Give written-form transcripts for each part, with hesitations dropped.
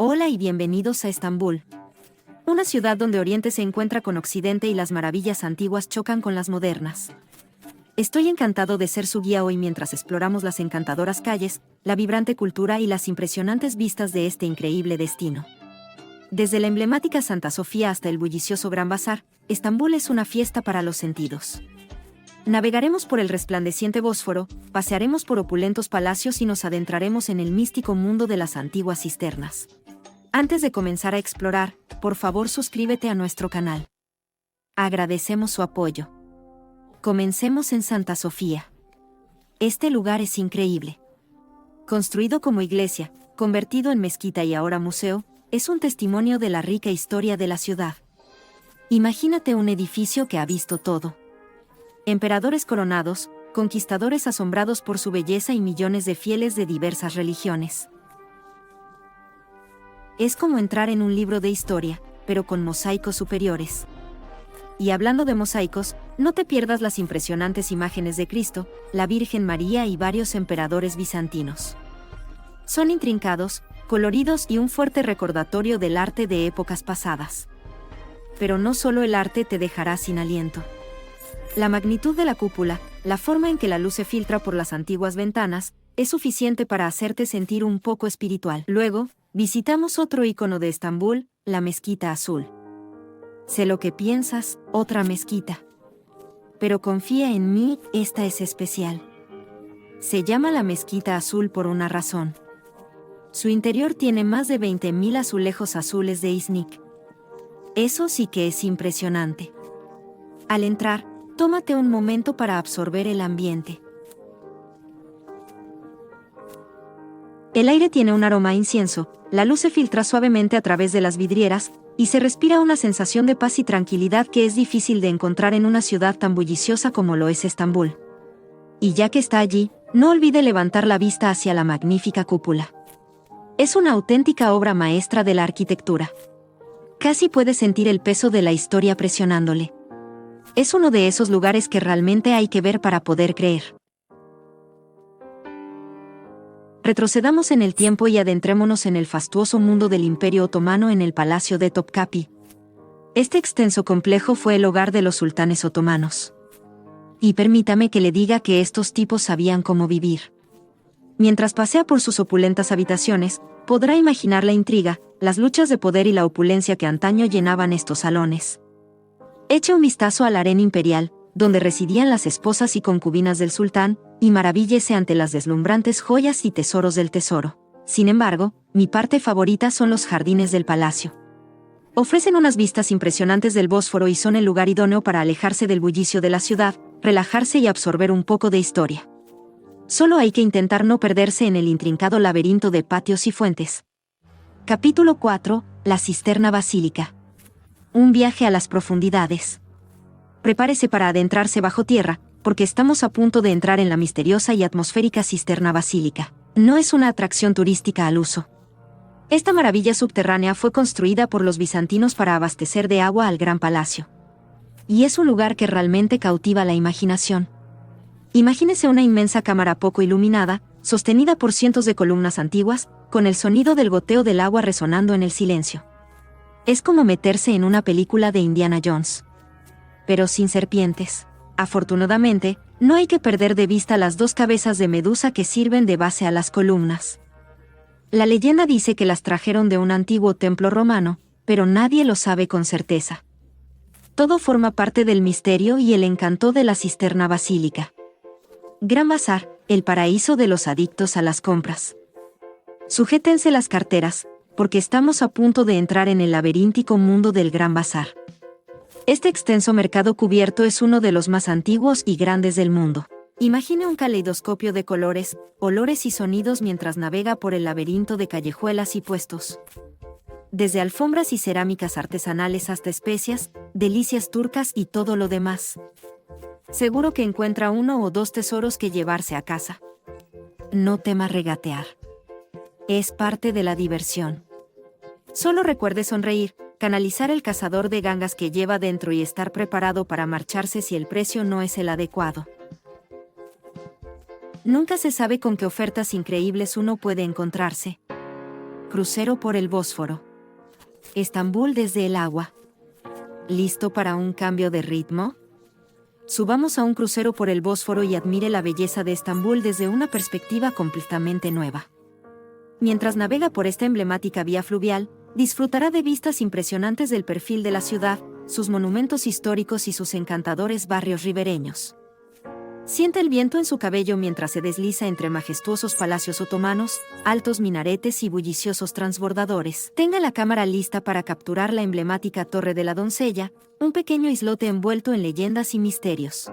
Hola y bienvenidos a Estambul. Una ciudad donde Oriente se encuentra con Occidente y las maravillas antiguas chocan con las modernas. Estoy encantado de ser su guía hoy mientras exploramos las encantadoras calles, la vibrante cultura y las impresionantes vistas de este increíble destino. Desde la emblemática Santa Sofía hasta el bullicioso Gran Bazar, Estambul es una fiesta para los sentidos. Navegaremos por el resplandeciente Bósforo, pasearemos por opulentos palacios y nos adentraremos en el místico mundo de las antiguas cisternas. Antes de comenzar a explorar, por favor suscríbete a nuestro canal. Agradecemos su apoyo. Comencemos en Santa Sofía. Este lugar es increíble. Construido como iglesia, convertido en mezquita y ahora museo, es un testimonio de la rica historia de la ciudad. Imagínate un edificio que ha visto todo. Emperadores coronados, conquistadores asombrados por su belleza y millones de fieles de diversas religiones. Es como entrar en un libro de historia, pero con mosaicos superiores. Y hablando de mosaicos, no te pierdas las impresionantes imágenes de Cristo, la Virgen María y varios emperadores bizantinos. Son intrincados, coloridos y un fuerte recordatorio del arte de épocas pasadas. Pero no solo el arte te dejará sin aliento. La magnitud de la cúpula, la forma en que la luz se filtra por las antiguas ventanas, es suficiente para hacerte sentir un poco espiritual. Luego, visitamos otro icono de Estambul, la Mezquita Azul. Sé lo que piensas, otra mezquita. Pero confía en mí, esta es especial. Se llama la Mezquita Azul por una razón. Su interior tiene más de 20.000 azulejos azules de Iznik. Eso sí que es impresionante. Al entrar, tómate un momento para absorber el ambiente. El aire tiene un aroma a incienso, la luz se filtra suavemente a través de las vidrieras, y se respira una sensación de paz y tranquilidad que es difícil de encontrar en una ciudad tan bulliciosa como lo es Estambul. Y ya que está allí, no olvide levantar la vista hacia la magnífica cúpula. Es una auténtica obra maestra de la arquitectura. Casi puede sentir el peso de la historia presionándole. Es uno de esos lugares que realmente hay que ver para poder creer. Retrocedamos en el tiempo y adentrémonos en el fastuoso mundo del Imperio Otomano en el Palacio de Topkapi. Este extenso complejo fue el hogar de los sultanes otomanos. Y permítame que le diga que estos tipos sabían cómo vivir. Mientras pasea por sus opulentas habitaciones, podrá imaginar la intriga, las luchas de poder y la opulencia que antaño llenaban estos salones. Eche un vistazo al harén imperial, donde residían las esposas y concubinas del sultán, y maravíllese ante las deslumbrantes joyas y tesoros del tesoro. Sin embargo, mi parte favorita son los jardines del palacio. Ofrecen unas vistas impresionantes del Bósforo y son el lugar idóneo para alejarse del bullicio de la ciudad, relajarse y absorber un poco de historia. Solo hay que intentar no perderse en el intrincado laberinto de patios y fuentes. Capítulo 4. La cisterna basílica. Un viaje a las profundidades. Prepárese para adentrarse bajo tierra, porque estamos a punto de entrar en la misteriosa y atmosférica cisterna basílica. No es una atracción turística al uso. Esta maravilla subterránea fue construida por los bizantinos para abastecer de agua al gran palacio. Y es un lugar que realmente cautiva la imaginación. Imagínese una inmensa cámara poco iluminada, sostenida por cientos de columnas antiguas, con el sonido del goteo del agua resonando en el silencio. Es como meterse en una película de Indiana Jones. Pero sin serpientes. Afortunadamente, no hay que perder de vista las dos cabezas de medusa que sirven de base a las columnas. La leyenda dice que las trajeron de un antiguo templo romano, pero nadie lo sabe con certeza. Todo forma parte del misterio y el encanto de la cisterna basílica. Gran Bazar, el paraíso de los adictos a las compras. Sujétense las carteras, porque estamos a punto de entrar en el laberíntico mundo del Gran Bazar. Este extenso mercado cubierto es uno de los más antiguos y grandes del mundo. Imagine un caleidoscopio de colores, olores y sonidos mientras navega por el laberinto de callejuelas y puestos. Desde alfombras y cerámicas artesanales hasta especias, delicias turcas y todo lo demás. Seguro que encuentra uno o dos tesoros que llevarse a casa. No tema regatear. Es parte de la diversión. Solo recuerde sonreír, canalizar el cazador de gangas que lleva dentro y estar preparado para marcharse si el precio no es el adecuado. Nunca se sabe con qué ofertas increíbles uno puede encontrarse. Crucero por el Bósforo. Estambul desde el agua. ¿Listo para un cambio de ritmo? Subamos a un crucero por el Bósforo y admire la belleza de Estambul desde una perspectiva completamente nueva. Mientras navega por esta emblemática vía fluvial, disfrutará de vistas impresionantes del perfil de la ciudad, sus monumentos históricos y sus encantadores barrios ribereños. Siente el viento en su cabello mientras se desliza entre majestuosos palacios otomanos, altos minaretes y bulliciosos transbordadores. Tenga la cámara lista para capturar la emblemática Torre de la Doncella, un pequeño islote envuelto en leyendas y misterios.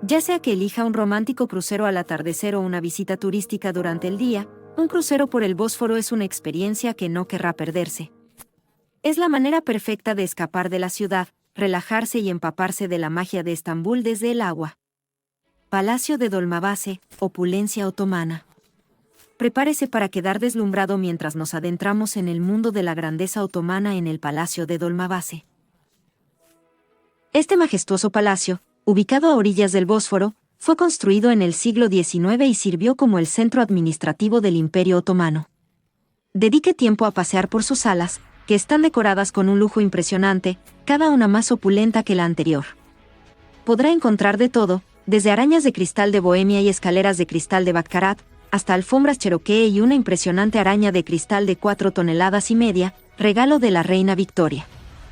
Ya sea que elija un romántico crucero al atardecer o una visita turística durante el día, un crucero por el Bósforo es una experiencia que no querrá perderse. Es la manera perfecta de escapar de la ciudad, relajarse y empaparse de la magia de Estambul desde el agua. Palacio de Dolmabahce, opulencia otomana. Prepárese para quedar deslumbrado mientras nos adentramos en el mundo de la grandeza otomana en el Palacio de Dolmabahce. Este majestuoso palacio, ubicado a orillas del Bósforo, fue construido en el siglo XIX y sirvió como el centro administrativo del Imperio Otomano. Dedique tiempo a pasear por sus salas, que están decoradas con un lujo impresionante, cada una más opulenta que la anterior. Podrá encontrar de todo, desde arañas de cristal de Bohemia y escaleras de cristal de Baccarat, hasta alfombras Cherokee y una impresionante araña de cristal de 4,5 toneladas, regalo de la reina Victoria.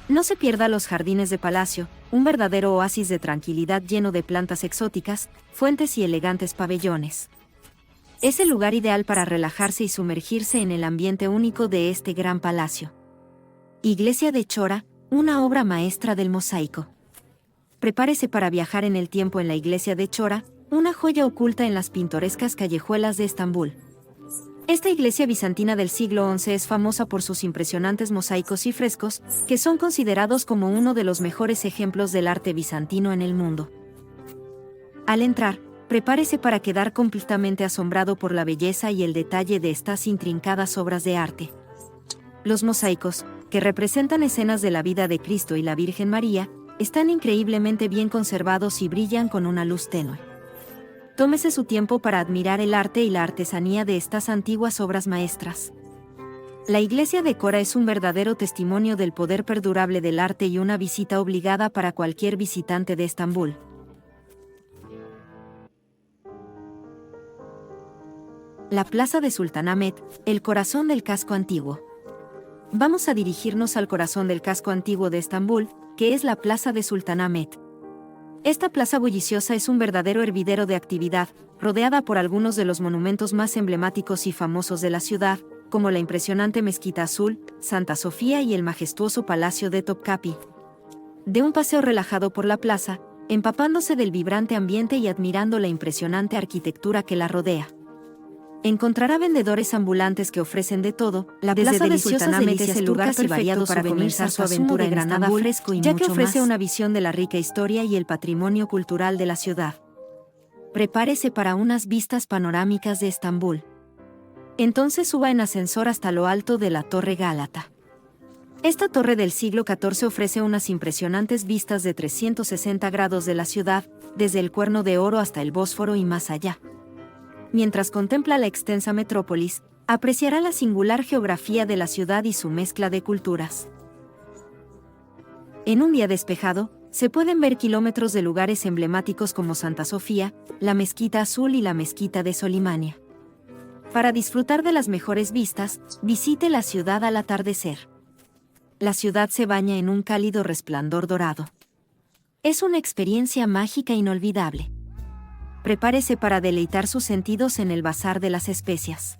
No se pierda los jardines de palacio, un verdadero oasis de tranquilidad lleno de plantas exóticas, fuentes y elegantes pabellones. Es el lugar ideal para relajarse y sumergirse en el ambiente único de este gran palacio. Iglesia de Chora, una obra maestra del mosaico. Prepárese para viajar en el tiempo en la iglesia de Chora, una joya oculta en las pintorescas callejuelas de Estambul. Esta iglesia bizantina del siglo XI es famosa por sus impresionantes mosaicos y frescos, que son considerados como uno de los mejores ejemplos del arte bizantino en el mundo. Al entrar, prepárese para quedar completamente asombrado por la belleza y el detalle de estas intrincadas obras de arte. Los mosaicos, que representan escenas de la vida de Cristo y la Virgen María, están increíblemente bien conservados y brillan con una luz tenue. Tómese su tiempo para admirar el arte y la artesanía de estas antiguas obras maestras. La iglesia de Chora es un verdadero testimonio del poder perdurable del arte y una visita obligada para cualquier visitante de Estambul. La Plaza de Sultanahmet, el corazón del casco antiguo. Vamos a dirigirnos al corazón del casco antiguo de Estambul, que es la Plaza de Sultanahmet. Esta plaza bulliciosa es un verdadero hervidero de actividad, rodeada por algunos de los monumentos más emblemáticos y famosos de la ciudad, como la impresionante Mezquita Azul, Santa Sofía y el majestuoso Palacio de Topkapi. De un paseo relajado por la plaza, empapándose del vibrante ambiente y admirando la impresionante arquitectura que la rodea. Encontrará vendedores ambulantes que ofrecen de todo. La Plaza de Sultanahmet es el lugar perfecto para comenzar su aventura en Granada fresco y ya que ofrece una visión de la rica historia y el patrimonio cultural de la ciudad. Prepárese para unas vistas panorámicas de Estambul. Entonces suba en ascensor hasta lo alto de la Torre Gálata. Esta torre del siglo XIV ofrece unas impresionantes vistas de 360 grados de la ciudad, desde el Cuerno de Oro hasta el Bósforo y más allá. Mientras contempla la extensa metrópolis, apreciará la singular geografía de la ciudad y su mezcla de culturas. En un día despejado, se pueden ver kilómetros de lugares emblemáticos como Santa Sofía, la Mezquita Azul y la Mezquita de Solimania. Para disfrutar de las mejores vistas, visite la ciudad al atardecer. La ciudad se baña en un cálido resplandor dorado. Es una experiencia mágica inolvidable. Prepárese para deleitar sus sentidos en el Bazar de las Especias.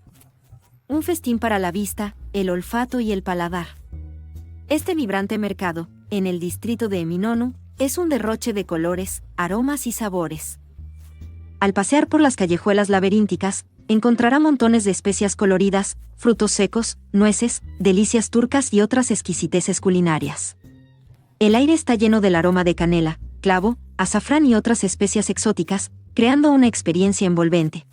Un festín para la vista, el olfato y el paladar. Este vibrante mercado, en el distrito de Eminonu, es un derroche de colores, aromas y sabores. Al pasear por las callejuelas laberínticas, encontrará montones de especias coloridas, frutos secos, nueces, delicias turcas y otras exquisiteces culinarias. El aire está lleno del aroma de canela, clavo, azafrán y otras especias exóticas, creando una experiencia envolvente.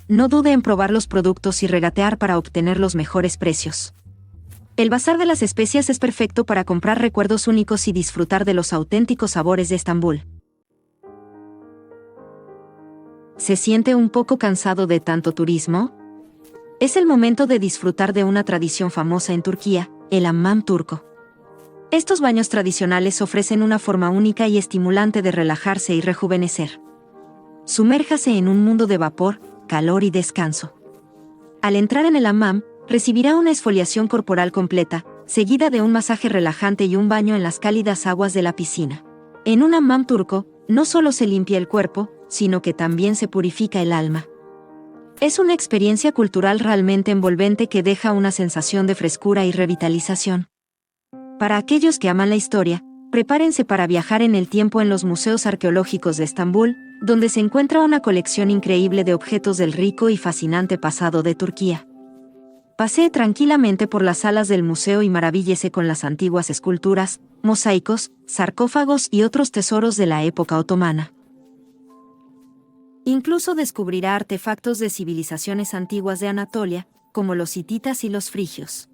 No dude en probar los productos y regatear para obtener los mejores precios. El Bazar de las Especias es perfecto para comprar recuerdos únicos y disfrutar de los auténticos sabores de Estambul. ¿Se siente un poco cansado de tanto turismo? Es el momento de disfrutar de una tradición famosa en Turquía, el hammam turco. Estos baños tradicionales ofrecen una forma única y estimulante de relajarse y rejuvenecer. Sumérjase en un mundo de vapor, calor y descanso. Al entrar en el hammam, recibirá una exfoliación corporal completa, seguida de un masaje relajante y un baño en las cálidas aguas de la piscina. En un hammam turco, no solo se limpia el cuerpo, sino que también se purifica el alma. Es una experiencia cultural realmente envolvente que deja una sensación de frescura y revitalización. Para aquellos que aman la historia, prepárense para viajar en el tiempo en los museos arqueológicos de Estambul, donde se encuentra una colección increíble de objetos del rico y fascinante pasado de Turquía. Pasee tranquilamente por las salas del museo y maravíllese con las antiguas esculturas, mosaicos, sarcófagos y otros tesoros de la época otomana. Incluso descubrirá artefactos de civilizaciones antiguas de Anatolia, como los hititas y los frigios.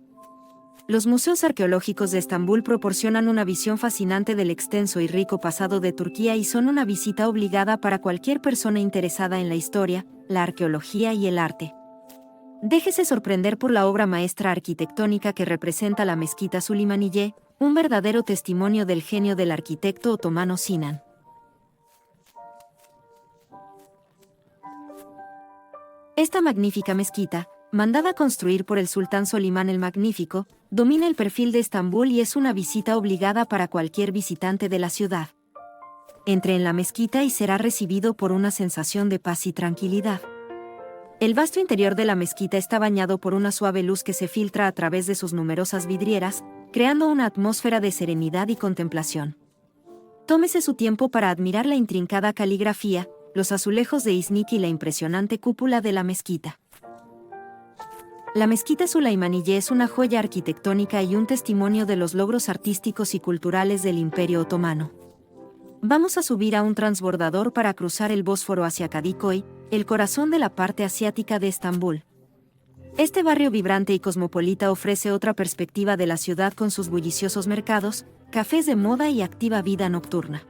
Los museos arqueológicos de Estambul proporcionan una visión fascinante del extenso y rico pasado de Turquía y son una visita obligada para cualquier persona interesada en la historia, la arqueología y el arte. Déjese sorprender por la obra maestra arquitectónica que representa la mezquita Süleymaniyye, un verdadero testimonio del genio del arquitecto otomano Sinan. Esta magnífica mezquita, mandada construir por el sultán Solimán el Magnífico, domina el perfil de Estambul y es una visita obligada para cualquier visitante de la ciudad. Entre en la mezquita y será recibido por una sensación de paz y tranquilidad. El vasto interior de la mezquita está bañado por una suave luz que se filtra a través de sus numerosas vidrieras, creando una atmósfera de serenidad y contemplación. Tómese su tiempo para admirar la intrincada caligrafía, los azulejos de Iznik y la impresionante cúpula de la mezquita. La mezquita Süleymaniyye es una joya arquitectónica y un testimonio de los logros artísticos y culturales del Imperio Otomano. Vamos a subir a un transbordador para cruzar el Bósforo hacia Kadıköy, el corazón de la parte asiática de Estambul. Este barrio vibrante y cosmopolita ofrece otra perspectiva de la ciudad con sus bulliciosos mercados, cafés de moda y activa vida nocturna.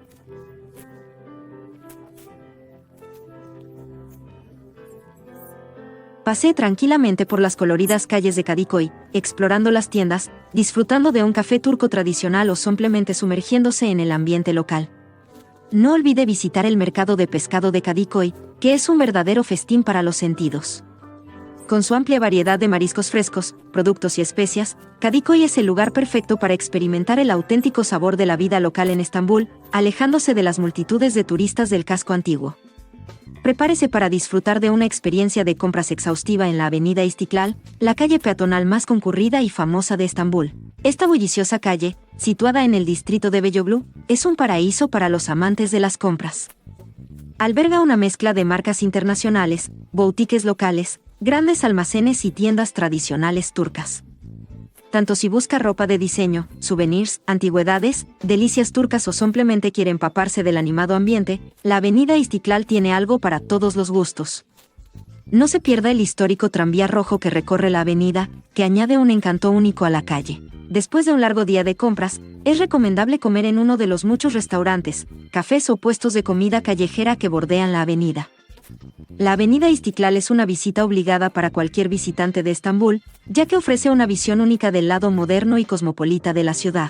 Pasee tranquilamente por las coloridas calles de Kadıköy, explorando las tiendas, disfrutando de un café turco tradicional o simplemente sumergiéndose en el ambiente local. No olvide visitar el mercado de pescado de Kadıköy, que es un verdadero festín para los sentidos. Con su amplia variedad de mariscos frescos, productos y especias, Kadıköy es el lugar perfecto para experimentar el auténtico sabor de la vida local en Estambul, alejándose de las multitudes de turistas del casco antiguo. Prepárese para disfrutar de una experiencia de compras exhaustiva en la avenida Istiklal, la calle peatonal más concurrida y famosa de Estambul. Esta bulliciosa calle, situada en el distrito de Beyoğlu, es un paraíso para los amantes de las compras. Alberga una mezcla de marcas internacionales, boutiques locales, grandes almacenes y tiendas tradicionales turcas. Tanto si busca ropa de diseño, souvenirs, antigüedades, delicias turcas o simplemente quiere empaparse del animado ambiente, la avenida Istiklal tiene algo para todos los gustos. No se pierda el histórico tranvía rojo que recorre la avenida, que añade un encanto único a la calle. Después de un largo día de compras, es recomendable comer en uno de los muchos restaurantes, cafés o puestos de comida callejera que bordean la avenida. La avenida Istiklal es una visita obligada para cualquier visitante de Estambul, ya que ofrece una visión única del lado moderno y cosmopolita de la ciudad.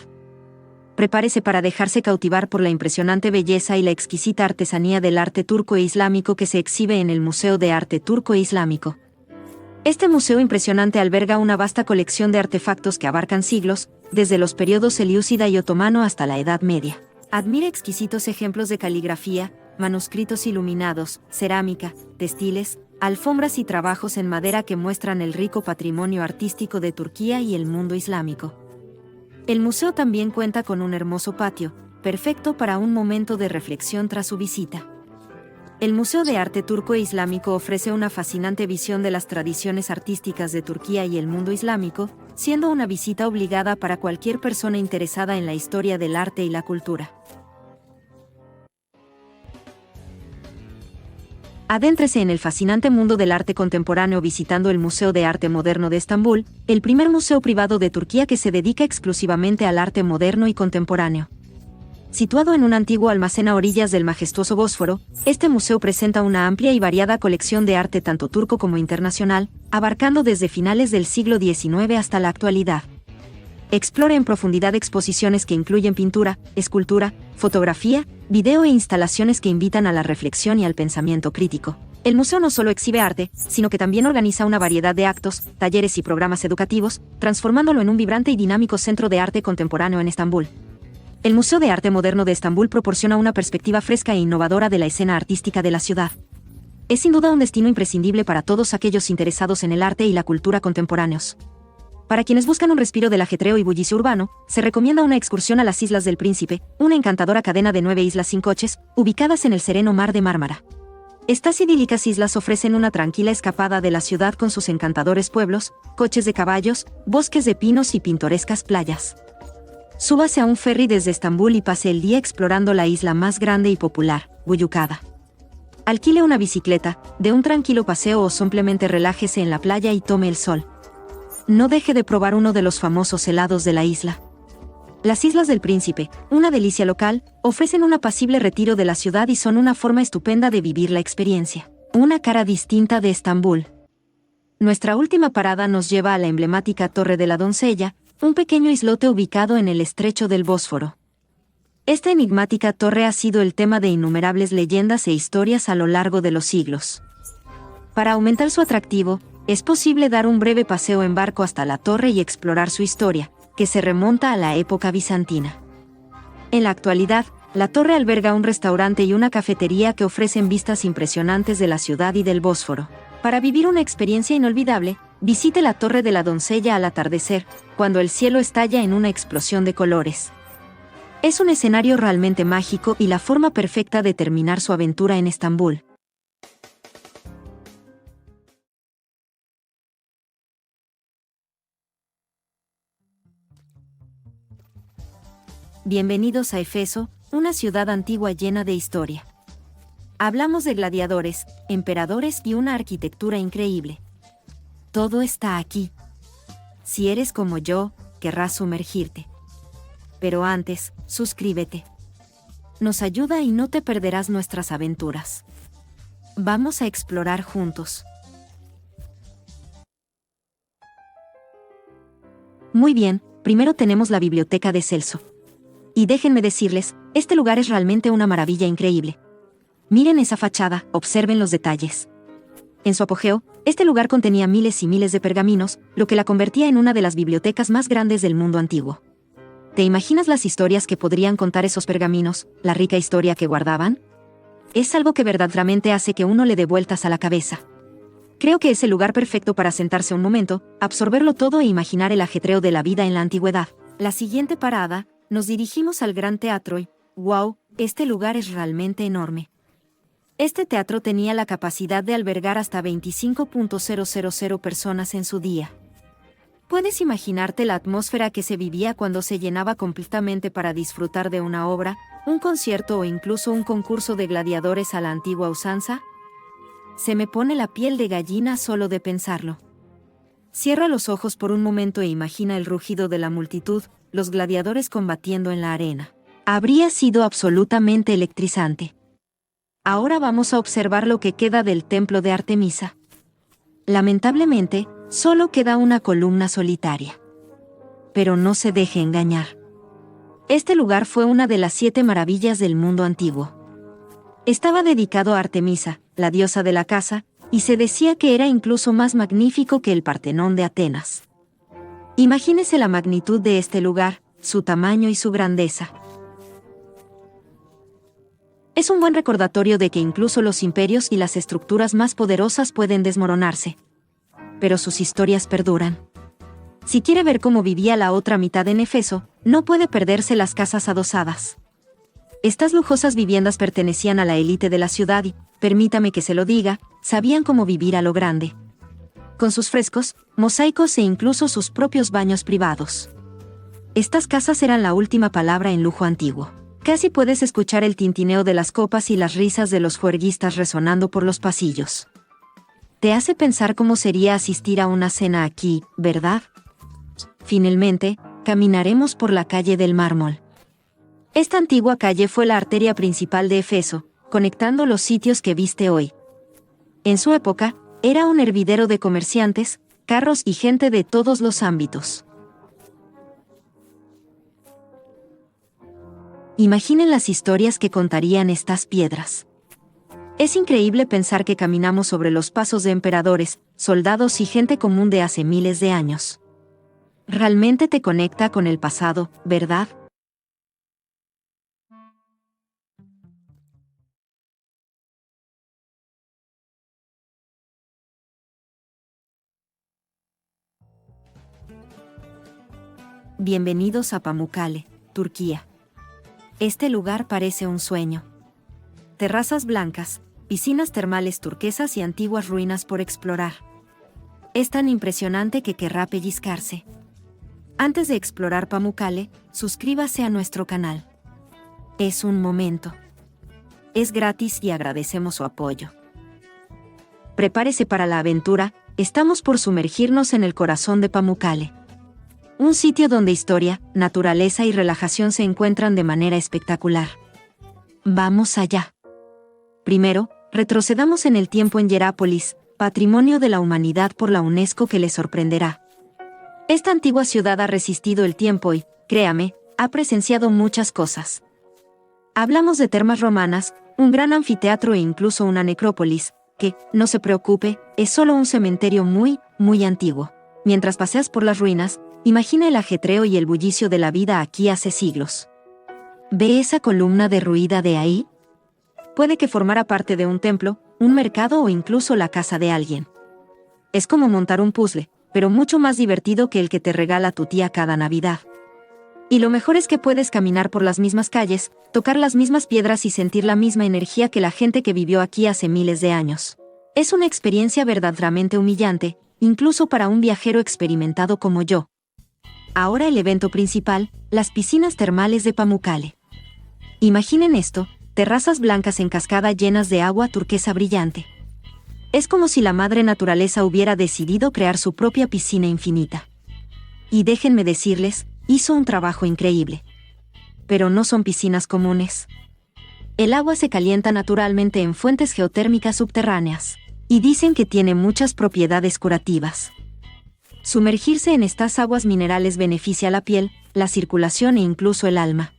Prepárese para dejarse cautivar por la impresionante belleza y la exquisita artesanía del arte turco e islámico que se exhibe en el Museo de Arte Turco e Islámico. Este museo impresionante alberga una vasta colección de artefactos que abarcan siglos, desde los periodos selyúcida y otomano hasta la Edad Media. Admire exquisitos ejemplos de caligrafía, manuscritos iluminados, cerámica, textiles, alfombras y trabajos en madera que muestran el rico patrimonio artístico de Turquía y el mundo islámico. El museo también cuenta con un hermoso patio, perfecto para un momento de reflexión tras su visita. El Museo de Arte Turco e Islámico ofrece una fascinante visión de las tradiciones artísticas de Turquía y el mundo islámico, siendo una visita obligada para cualquier persona interesada en la historia del arte y la cultura. Adéntrese en el fascinante mundo del arte contemporáneo visitando el Museo de Arte Moderno de Estambul, el primer museo privado de Turquía que se dedica exclusivamente al arte moderno y contemporáneo. Situado en un antiguo almacén a orillas del majestuoso Bósforo, este museo presenta una amplia y variada colección de arte tanto turco como internacional, abarcando desde finales del siglo XIX hasta la actualidad. Explora en profundidad exposiciones que incluyen pintura, escultura, fotografía, video e instalaciones que invitan a la reflexión y al pensamiento crítico. El museo no solo exhibe arte, sino que también organiza una variedad de actos, talleres y programas educativos, transformándolo en un vibrante y dinámico centro de arte contemporáneo en Estambul. El Museo de Arte Moderno de Estambul proporciona una perspectiva fresca e innovadora de la escena artística de la ciudad. Es sin duda un destino imprescindible para todos aquellos interesados en el arte y la cultura contemporáneos. Para quienes buscan un respiro del ajetreo y bullicio urbano, se recomienda una excursión a las Islas del Príncipe, una encantadora cadena de 9 islas sin coches, ubicadas en el sereno Mar de Mármara. Estas idílicas islas ofrecen una tranquila escapada de la ciudad con sus encantadores pueblos, coches de caballos, bosques de pinos y pintorescas playas. Súbase a un ferry desde Estambul y pase el día explorando la isla más grande y popular, Buyukada. Alquile una bicicleta, dé un tranquilo paseo o simplemente relájese en la playa y tome el sol. No deje de probar uno de los famosos helados de la isla. Las Islas del Príncipe, una delicia local, ofrecen un apacible retiro de la ciudad y son una forma estupenda de vivir la experiencia. Una cara distinta de Estambul. Nuestra última parada nos lleva a la emblemática Torre de la Doncella, un pequeño islote ubicado en el estrecho del Bósforo. Esta enigmática torre ha sido el tema de innumerables leyendas e historias a lo largo de los siglos. Para aumentar su atractivo, es posible dar un breve paseo en barco hasta la torre y explorar su historia, que se remonta a la época bizantina. En la actualidad, la torre alberga un restaurante y una cafetería que ofrecen vistas impresionantes de la ciudad y del Bósforo. Para vivir una experiencia inolvidable, visite la Torre de la Doncella al atardecer, cuando el cielo estalla en una explosión de colores. Es un escenario realmente mágico y la forma perfecta de terminar su aventura en Estambul. Bienvenidos a Éfeso, una ciudad antigua llena de historia. Hablamos de gladiadores, emperadores y una arquitectura increíble. Todo está aquí. Si eres como yo, querrás sumergirte. Pero antes, suscríbete. Nos ayuda y no te perderás nuestras aventuras. Vamos a explorar juntos. Muy bien, primero tenemos la biblioteca de Celso. Y déjenme decirles, este lugar es realmente una maravilla increíble. Miren esa fachada, observen los detalles. En su apogeo, este lugar contenía miles y miles de pergaminos, lo que la convertía en una de las bibliotecas más grandes del mundo antiguo. ¿Te imaginas las historias que podrían contar esos pergaminos, la rica historia que guardaban? Es algo que verdaderamente hace que uno le dé vueltas a la cabeza. Creo que es el lugar perfecto para sentarse un momento, absorberlo todo e imaginar el ajetreo de la vida en la antigüedad. La siguiente parada, nos dirigimos al Gran Teatro y, ¡wow!, este lugar es realmente enorme. Este teatro tenía la capacidad de albergar hasta 25.000 personas en su día. ¿Puedes imaginarte la atmósfera que se vivía cuando se llenaba completamente para disfrutar de una obra, un concierto o incluso un concurso de gladiadores a la antigua usanza? Se me pone la piel de gallina solo de pensarlo. Cierra los ojos por un momento e imagina el rugido de la multitud, los gladiadores combatiendo en la arena. Habría sido absolutamente electrizante. Ahora vamos a observar lo que queda del templo de Artemisa. Lamentablemente, solo queda una columna solitaria. Pero no se deje engañar. Este lugar fue una de las 7 maravillas del mundo antiguo. Estaba dedicado a Artemisa, la diosa de la caza, y se decía que era incluso más magnífico que el Partenón de Atenas. Imagínese la magnitud de este lugar, su tamaño y su grandeza. Es un buen recordatorio de que incluso los imperios y las estructuras más poderosas pueden desmoronarse. Pero sus historias perduran. Si quiere ver cómo vivía la otra mitad en Éfeso, no puede perderse las casas adosadas. Estas lujosas viviendas pertenecían a la élite de la ciudad y, permítame que se lo diga, sabían cómo vivir a lo grande. Con sus frescos, mosaicos e incluso sus propios baños privados. Estas casas eran la última palabra en lujo antiguo. Casi puedes escuchar el tintineo de las copas y las risas de los juerguistas resonando por los pasillos. Te hace pensar cómo sería asistir a una cena aquí, ¿verdad? Finalmente, caminaremos por la calle del Mármol. Esta antigua calle fue la arteria principal de Éfeso, conectando los sitios que viste hoy. En su época, era un hervidero de comerciantes, carros y gente de todos los ámbitos. Imaginen las historias que contarían estas piedras. Es increíble pensar que caminamos sobre los pasos de emperadores, soldados y gente común de hace miles de años. Realmente te conecta con el pasado, ¿verdad? Bienvenidos a Pamukkale, Turquía. Este lugar parece un sueño. Terrazas blancas, piscinas termales turquesas y antiguas ruinas por explorar. Es tan impresionante que querrá pellizcarse. Antes de explorar Pamukkale, suscríbase a nuestro canal. Es un momento. Es gratis y agradecemos su apoyo. Prepárese para la aventura, estamos por sumergirnos en el corazón de Pamukkale. Un sitio donde historia, naturaleza y relajación se encuentran de manera espectacular. Vamos allá. Primero, retrocedamos en el tiempo en Hierápolis, Patrimonio de la Humanidad por la UNESCO que le sorprenderá. Esta antigua ciudad ha resistido el tiempo y, créame, ha presenciado muchas cosas. Hablamos de termas romanas, un gran anfiteatro e incluso una necrópolis, que, no se preocupe, es solo un cementerio muy, muy antiguo. Mientras paseas por las ruinas, imagina el ajetreo y el bullicio de la vida aquí hace siglos. ¿Ve esa columna derruida de ahí? Puede que formara parte de un templo, un mercado o incluso la casa de alguien. Es como montar un puzzle, pero mucho más divertido que el que te regala tu tía cada Navidad. Y lo mejor es que puedes caminar por las mismas calles, tocar las mismas piedras y sentir la misma energía que la gente que vivió aquí hace miles de años. Es una experiencia verdaderamente humillante, incluso para un viajero experimentado como yo. Ahora el evento principal, las piscinas termales de Pamukkale. Imaginen esto, terrazas blancas en cascada llenas de agua turquesa brillante. Es como si la madre naturaleza hubiera decidido crear su propia piscina infinita. Y déjenme decirles, hizo un trabajo increíble. Pero no son piscinas comunes. El agua se calienta naturalmente en fuentes geotérmicas subterráneas, y dicen que tiene muchas propiedades curativas. Sumergirse en estas aguas minerales beneficia la piel, la circulación e incluso el alma.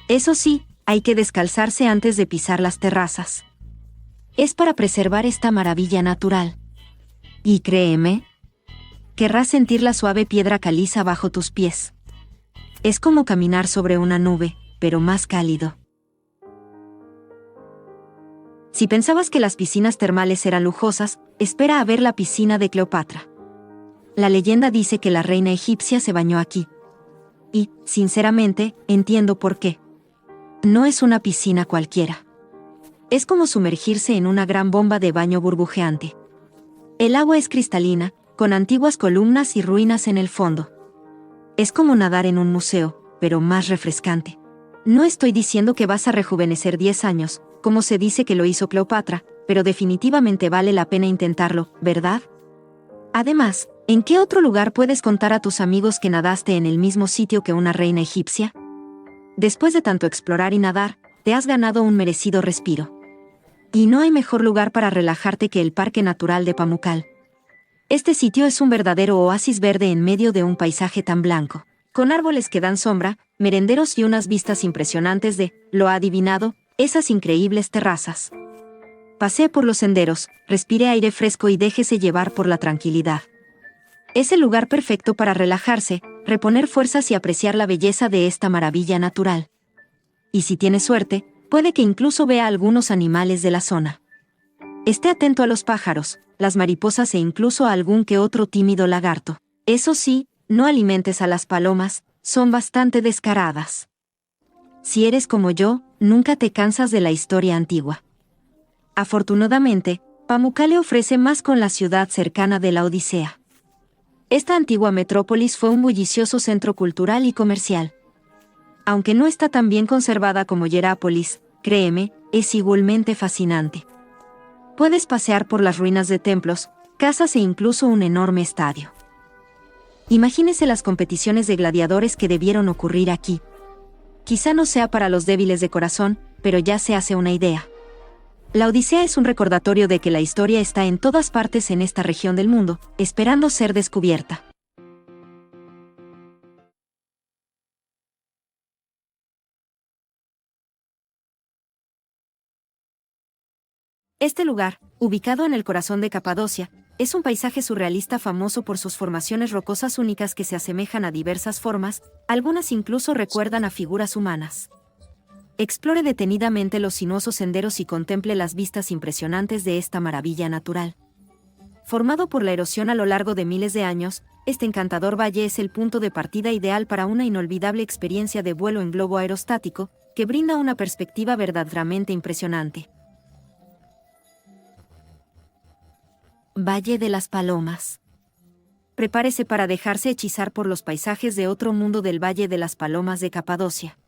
Eso sí, hay que descalzarse antes de pisar las terrazas. Es para preservar esta maravilla natural. Y créeme, querrás sentir la suave piedra caliza bajo tus pies. Es como caminar sobre una nube, pero más cálido. Si pensabas que las piscinas termales eran lujosas, espera a ver la piscina de Cleopatra. La leyenda dice que la reina egipcia se bañó aquí. Y, sinceramente, entiendo por qué. No es una piscina cualquiera. Es como sumergirse en una gran bomba de baño burbujeante. El agua es cristalina, con antiguas columnas y ruinas en el fondo. Es como nadar en un museo, pero más refrescante. No estoy diciendo que vas a rejuvenecer 10 años, como se dice que lo hizo Cleopatra, pero definitivamente vale la pena intentarlo, ¿verdad? Además, ¿en qué otro lugar puedes contar a tus amigos que nadaste en el mismo sitio que una reina egipcia? Después de tanto explorar y nadar, te has ganado un merecido respiro. Y no hay mejor lugar para relajarte que el Parque Natural de Pamukkale. Este sitio es un verdadero oasis verde en medio de un paisaje tan blanco, con árboles que dan sombra, merenderos y unas vistas impresionantes de, lo ha adivinado, esas increíbles terrazas. Pasee por los senderos, respire aire fresco y déjese llevar por la tranquilidad. Es el lugar perfecto para relajarse, reponer fuerzas y apreciar la belleza de esta maravilla natural. Y si tiene suerte, puede que incluso vea algunos animales de la zona. Esté atento a los pájaros, las mariposas e incluso a algún que otro tímido lagarto. Eso sí, no alimentes a las palomas, son bastante descaradas. Si eres como yo, nunca te cansas de la historia antigua. Afortunadamente, Pamukkale ofrece más con la ciudad cercana de la Odisea. Esta antigua metrópolis fue un bullicioso centro cultural y comercial. Aunque no está tan bien conservada como Hierápolis, créeme, es igualmente fascinante. Puedes pasear por las ruinas de templos, casas e incluso un enorme estadio. Imagínese las competiciones de gladiadores que debieron ocurrir aquí. Quizá no sea para los débiles de corazón, pero ya se hace una idea. La Odisea es un recordatorio de que la historia está en todas partes en esta región del mundo, esperando ser descubierta. Este lugar, ubicado en el corazón de Capadocia, es un paisaje surrealista famoso por sus formaciones rocosas únicas que se asemejan a diversas formas, algunas incluso recuerdan a figuras humanas. Explore detenidamente los sinuosos senderos y contemple las vistas impresionantes de esta maravilla natural. Formado por la erosión a lo largo de miles de años, este encantador valle es el punto de partida ideal para una inolvidable experiencia de vuelo en globo aerostático, que brinda una perspectiva verdaderamente impresionante. Valle de las Palomas. Prepárese para dejarse hechizar por los paisajes de otro mundo del Valle de las Palomas de Capadocia.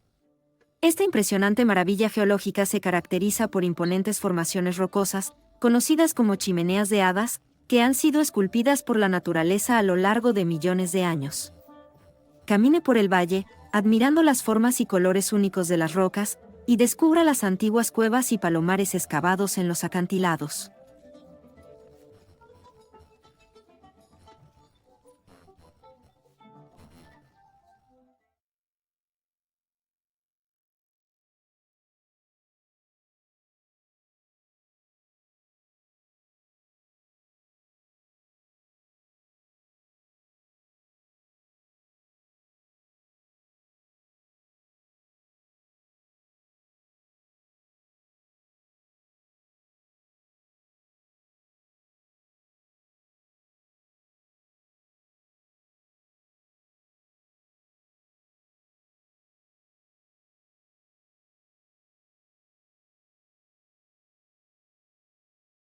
Esta impresionante maravilla geológica se caracteriza por imponentes formaciones rocosas, conocidas como chimeneas de hadas, que han sido esculpidas por la naturaleza a lo largo de millones de años. Camine por el valle, admirando las formas y colores únicos de las rocas, y descubra las antiguas cuevas y palomares excavados en los acantilados.